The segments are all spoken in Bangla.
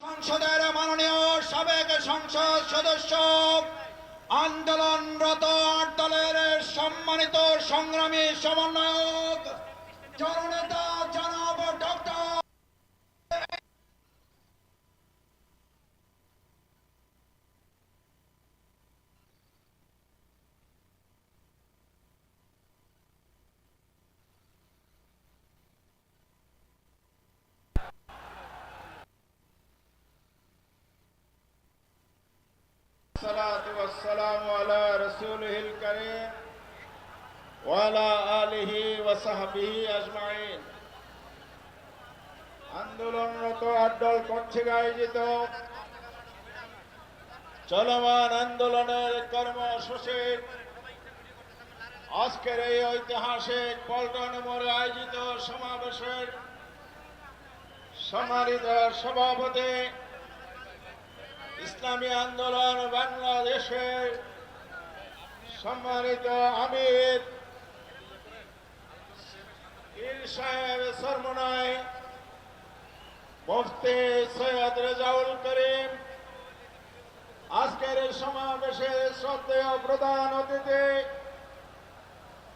সংসদের মাননীয় সাবেক সংসদ সদস্য আন্দোলনরত আট দলের সম্মানিত সংগ্রামী সমন্বয়ক জননেতা জনাব ডক্টর الصلاة والسلام على رسوله الكريم وعلى آله وصحبه أجمعين আন্দোলনরত আটদল কর্তৃক আয়োজিত চলমান আন্দোলনের কর্মসূচির আজকের এই ঐতিহাসিক পল্টন মোড়ে আয়োজিত সমাবেশের সম্মানিত সভাপতি ইসলামী আন্দোলন বাংলাদেশের সম্মানিত আমির পীর সাহেব সরমনাই মুফতি সৈয়দ রেজাউল করিম, আজকের সমাবেশে শ্রদ্ধেয় প্রধান অতিথি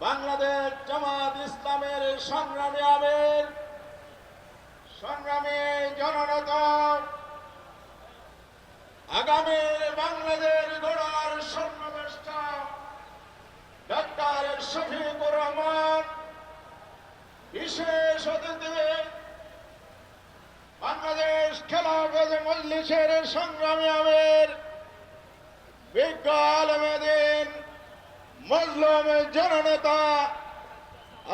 বাংলাদেশ জামাত ইসলামের সংগ্রামী আমির, সংগ্রামী জননেতা, আগামী বাংলাদেশ গড়ার স্বপ্নদ্রষ্টা ডক্টর শফিকুর রহমান, বিশেষ অতিথি বাংলাদেশ খেলাফত মজলিসের সংগ্রামী আমির, বিজ্ঞ আলেমে দ্বীন, মজলুম জননেতা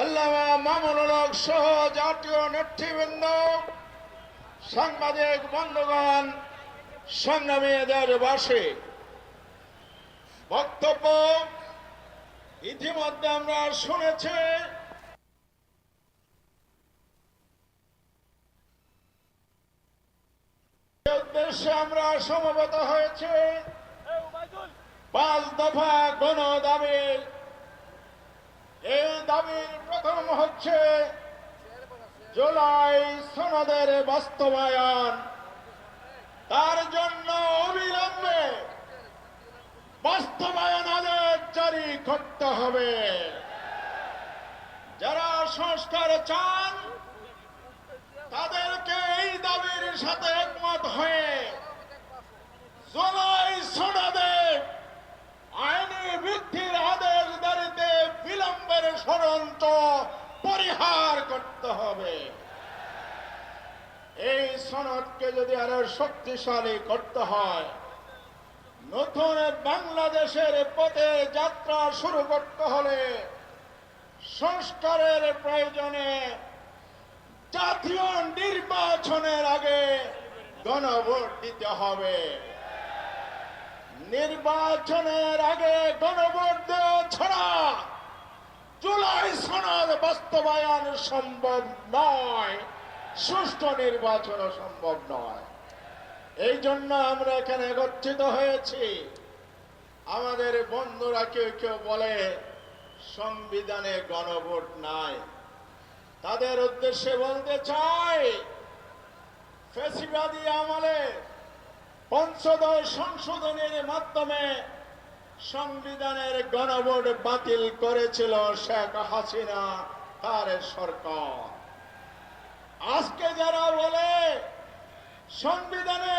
আল্লামা মামুনুল হক সহ জাতীয় নেতৃবৃন্দ, সাংবাদিক বন্ধুগণ, সংগ্রামী দেশবাসী, বক্তব্য ইতিমধ্যে আমরা শুনেছি। উদ্দেশ্যে আমরা সমবেত হয়েছে 5 দফা গণ দাবি। এই দাবির প্রথম হচ্ছে জুলাই সনদের বাস্তবায়ন, তার জন্য অবিলম্বে বাস্তবায়ন আদেশ জারি করতে হবে। যারা সংস্কার চান তাদেরকে এই দাবির সাথে একমত হয়ে জুলাই সনদে আইনি ভিত্তির আদেশ জারিতে বিলম্বের ষড়যন্ত্র পরিহার করতে হবে। এই সনদকে যদি আরো শক্তিশালী করতে হয়, নতুন বাংলাদেশের পথে যাত্রা শুরু করতে হলে সংস্কারের প্রয়োজনে জাতীয় নির্বাচনের আগে গণভোট দিতে হবে। নির্বাচনের আগে গণভোট দেওয়া ছাড়া জুলাই সনদ বাস্তবায়ন সম্ভব নয়, সুষ্ঠু নির্বাচন সম্ভব নয়। এই জন্য আমরা এখানে একত্রিত হয়েছি। আমাদের বন্ধুরা কেউ কেউ বলে সংবিধানে গণভোট নাই। তাদের উদ্দেশ্যে বলতে চাই, ফ্যাসিবাদী আমলে পঞ্চদশ সংশোধনের মাধ্যমে সংবিধানের গণভোট বাতিল করেছিল শেখ হাসিনা তার সরকার। আজকে যারা বলে সংবিধানে